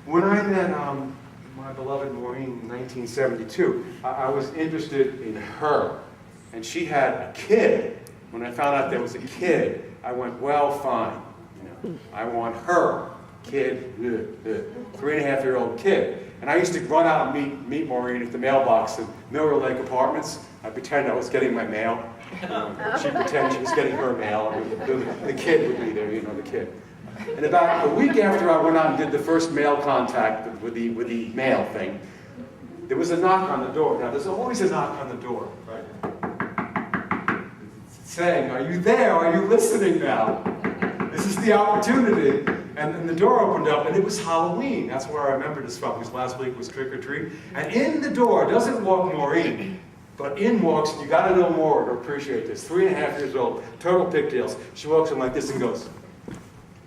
When I met my beloved Maureen in 1972, I was interested in her. And she had a kid. When I found out there was a kid, I went, well, fine. You know, I want her kid, 3.5-year-old kid. And I used to run out and meet Maureen at the mailbox in Milrow Lake Apartments. I'd pretend I was getting my mail. She'd pretend she was getting her mail. The kid would be there, you know, the kid. And about a week after I went out and did the first mail contact with the mail thing, there was a knock on the door. Now, there's always a knock on the door, right? It's saying, are you there? Are you listening now? This is the opportunity. And the door opened up, and it was Halloween. That's where I remember this from, because last week was trick or treat. And in the door doesn't walk Maureen, but in walks, you got to know more to appreciate this, 3.5 years old, total pigtails. She walks in like this and goes,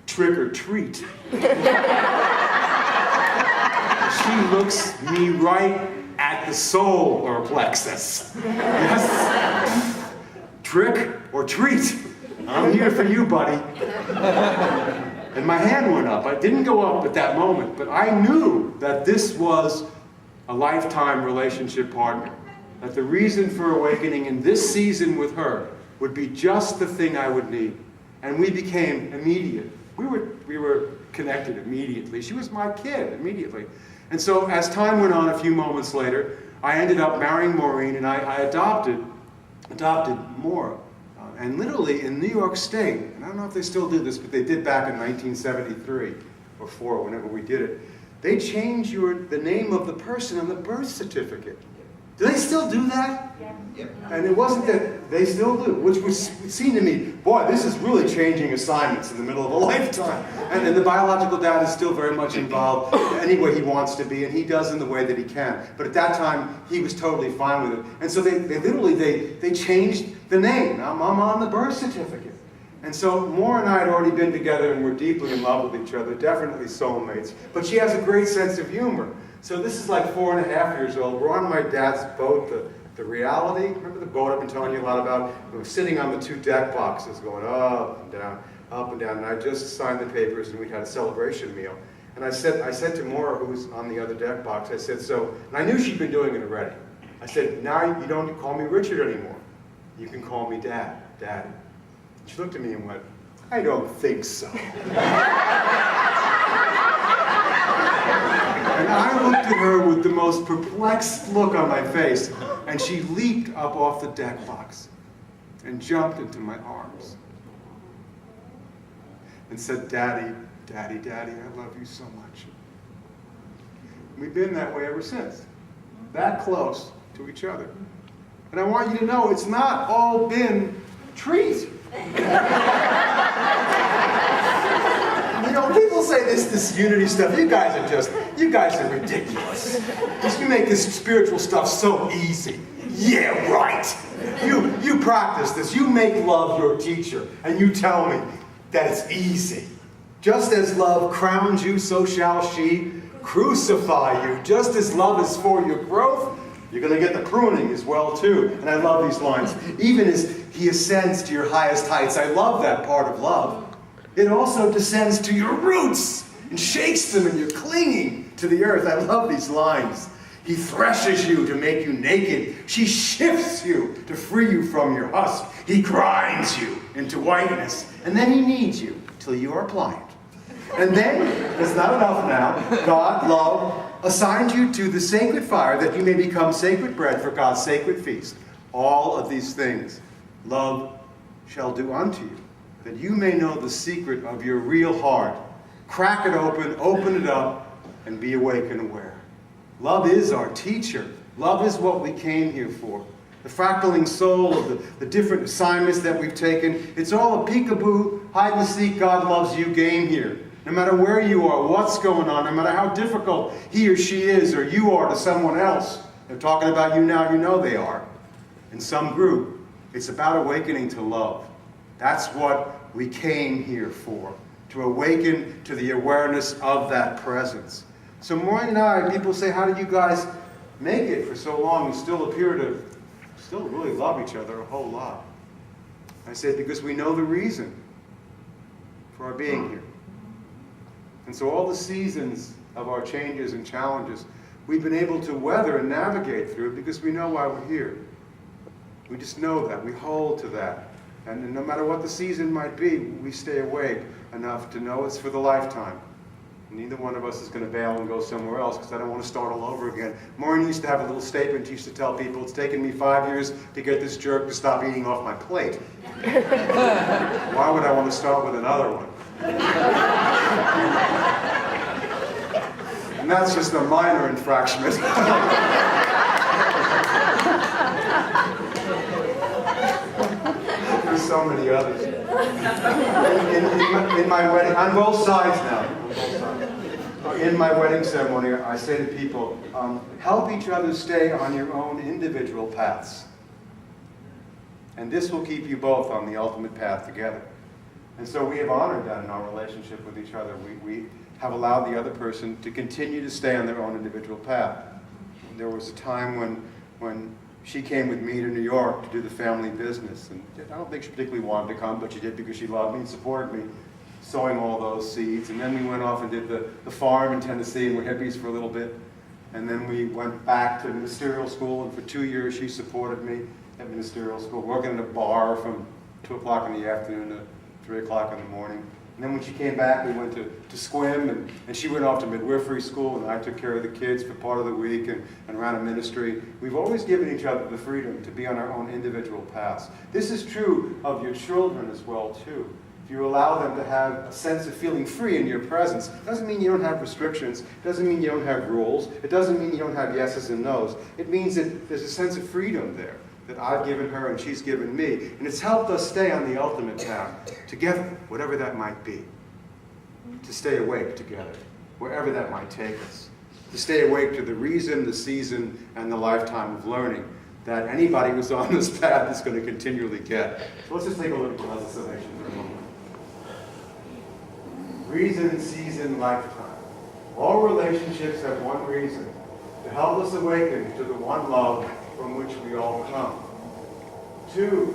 trick or treat. She looks me right at the solar plexus. Yes? Trick or treat. I'm here for you, buddy. And my hand went up. I didn't go up at that moment, but I knew that this was a lifetime relationship partner. That the reason for awakening in this season with her would be just the thing I would need. And we became immediate. We were connected immediately. She was my kid immediately. And so as time went on, a few moments later, I ended up marrying Maureen, and I adopted Maura. And literally in New York State, and I don't know if they still do this, but they did back in 1973 or 4, whenever we did it, they changed the name of the person on the birth certificate. Do they still do that? Yeah. Yep. And it wasn't that they still do, which would seem to me, boy, this is really changing assignments in the middle of a lifetime. And the biological dad is still very much involved any way he wants to be, and he does in the way that he can. But at that time, he was totally fine with it. And so they literally changed the name. I'm on the birth certificate. And so Maura and I had already been together and we're deeply in love with each other, definitely soulmates. But she has a great sense of humor. So this is like 4.5 years old. We're on my dad's boat, the Reality. Remember the boat I've been telling you a lot about? We were sitting on the 2 deck boxes going up and down, up and down. And I just signed the papers and we had a celebration meal. And I said to Maura, who was on the other deck box, I said, so, and I knew she'd been doing it already. I said, now you don't call me Richard anymore. You can call me Dad, Daddy. She looked at me and went, I don't think so. And I looked at her with the most perplexed look on my face, and she leaped up off the deck box and jumped into my arms and said, Daddy, Daddy, Daddy, I love you so much. We've been that way ever since, that close to each other. And I want you to know it's not all been trees. You know, people say this unity stuff, you guys are ridiculous. You make this spiritual stuff so easy. Yeah, right. You practice this, you make love your teacher, and you tell me that it's easy. Just as love crowns you, so shall she crucify you. Just as love is for your growth, you're going to get the pruning as well, too. And I love these lines. Even as he ascends to your highest heights, I love that part of love. It also descends to your roots and shakes them, and you're clinging to the earth. I love these lines. He threshes you to make you naked. She shifts you to free you from your husk. He grinds you into whiteness. And then he kneads you till you are pliant. And then, it's not enough now, God, love, assigned you to the sacred fire that you may become sacred bread for God's sacred feast. All of these things love shall do unto you, that you may know the secret of your real heart. Crack it open it up, and be awake and aware. Love is our teacher. Love is what we came here for. The fractaling soul of the different assignments that we've taken. It's all a peekaboo, hide-and-seek, God loves you game here. No matter where you are, what's going on, no matter how difficult he or she is or you are to someone else. They're talking about you now, you know they are. In some group, it's about awakening to love. That's what we came here for, to awaken to the awareness of that presence. So Maureen and I, people say, how did you guys make it for so long and still appear to still really love each other a whole lot? I said, because we know the reason for our being here. And so all the seasons of our changes and challenges, we've been able to weather and navigate through because we know why we're here. We just know that. We hold to that. And no matter what the season might be, we stay awake enough to know it's for the lifetime. Neither one of us is going to bail and go somewhere else because I don't want to start all over again. Maureen used to have a little statement. She used to tell people, it's taken me 5 years to get this jerk to stop eating off my plate. Why would I want to start with another one? And that's just a minor infraction. There's so many others. In my wedding, on both sides now. In my wedding ceremony, I say to people, help each other stay on your own individual paths. And this will keep you both on the ultimate path together. And so we have honored that in our relationship with each other. We have allowed the other person to continue to stay on their own individual path. There was a time when she came with me to New York to do the family business. And I don't think she particularly wanted to come, but she did because she loved me and supported me, sowing all those seeds. And then we went off and did the farm in Tennessee and were hippies for a little bit. And then we went back to ministerial school, and for 2 years she supported me at ministerial school, working in a bar from 2 o'clock in the afternoon to 3 o'clock in the morning. And then when she came back, we went to swim, and she went off to midwifery school, and I took care of the kids for part of the week and ran a ministry. We've always given each other the freedom to be on our own individual paths. This is true of your children as well, too. If you allow them to have a sense of feeling free in your presence, it doesn't mean you don't have restrictions, it doesn't mean you don't have rules, it doesn't mean you don't have yeses and nos. It means that there's a sense of freedom there that I've given her and she's given me. And it's helped us stay on the ultimate path together, whatever that might be. To stay awake together, wherever that might take us. To stay awake to the reason, the season, and the lifetime of learning that anybody who's on this path is going to continually get. So let's just take a look at the lesson summation for a moment. Reason, season, lifetime. All relationships have one reason, to help us awaken to the one love from which we all come. 2,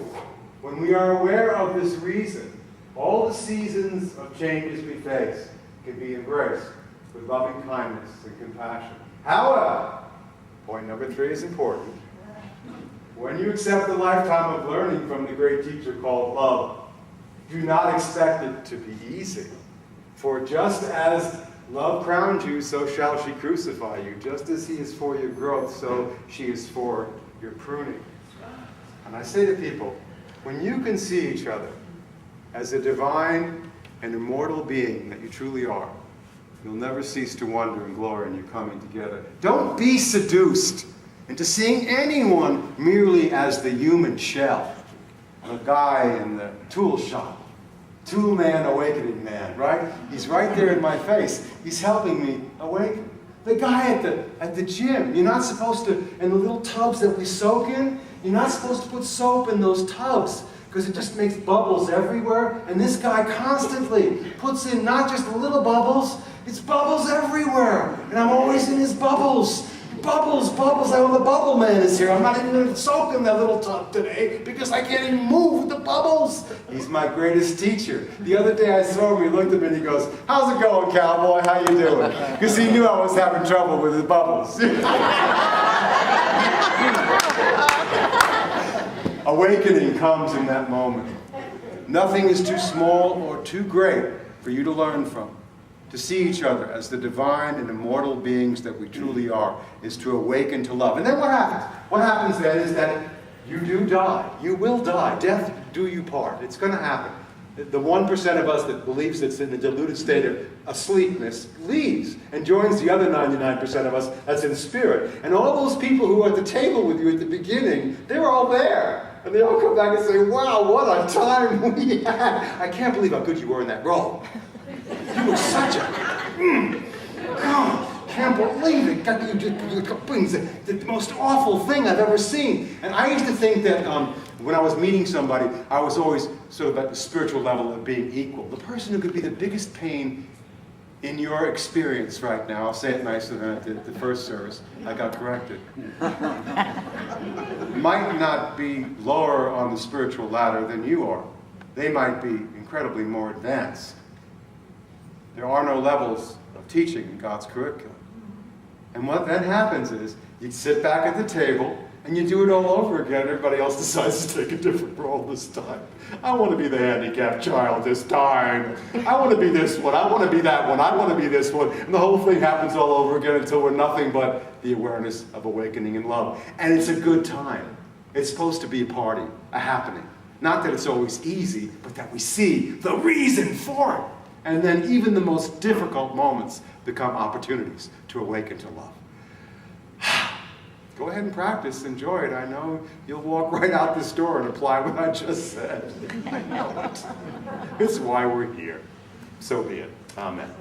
when we are aware of this reason, all the seasons of changes we face can be embraced with loving kindness and compassion. However, point number 3 is important. When you accept the lifetime of learning from the great teacher called love, do not expect it to be easy. For just as love crowned you, so shall she crucify you. Just as he is for your growth, so she is for your pruning. And I say to people, when you can see each other as a divine and immortal being that you truly are, you'll never cease to wonder and glory in your coming together. Don't be seduced into seeing anyone merely as the human shell. A guy in the tool shop. Tool man, awakening man, right? He's right there in my face. He's helping me awaken. The guy at the gym, you're not supposed to, in the little tubs that we soak in, you're not supposed to put soap in those tubs because it just makes bubbles everywhere. And this guy constantly puts in not just little bubbles, it's bubbles everywhere. And I'm always in his bubbles. Bubbles, bubbles. Oh, the bubble man is here. I'm not even going to soak in that little tub today because I can't even move with the bubbles. He's my greatest teacher. The other day I saw him, he looked at me and he goes, "How's it going, cowboy? How you doing?" Because he knew I was having trouble with his bubbles. Awakening comes in that moment. Nothing is too small or too great for you to learn from. To see each other as the divine and immortal beings that we truly are is to awaken to love. And then what happens? What happens then is that you do die. You will die. Death do you part. It's going to happen. The 1% of us that believes it's in a deluded state of asleepness leaves and joins the other 99% of us that's in spirit. And all those people who were at the table with you at the beginning, they were all there. And they all come back and say, "Wow, what a time we had. I can't believe how good you were in that role. You were such a... God, can't believe it. The most awful thing I've ever seen." And I used to think that when I was meeting somebody, I was always sort of at the spiritual level of being equal. The person who could be the biggest pain in your experience right now, I'll say it nicer than I did at the first service, I got corrected, might not be lower on the spiritual ladder than you are. They might be incredibly more advanced. There are no levels of teaching in God's curriculum. And what then happens is, you sit back at the table, and you do it all over again. Everybody else decides to take a different role this time. I want to be the handicapped child this time. I want to be this one. I want to be that one. I want to be this one. And the whole thing happens all over again until we're nothing but the awareness of awakening in love. And it's a good time. It's supposed to be a party, a happening. Not that it's always easy, but that we see the reason for it. And then even the most difficult moments become opportunities to awaken to love. Go ahead and practice, enjoy it. I know you'll walk right out this door and apply what I just said. I know it. It's why we're here. So be it. Amen.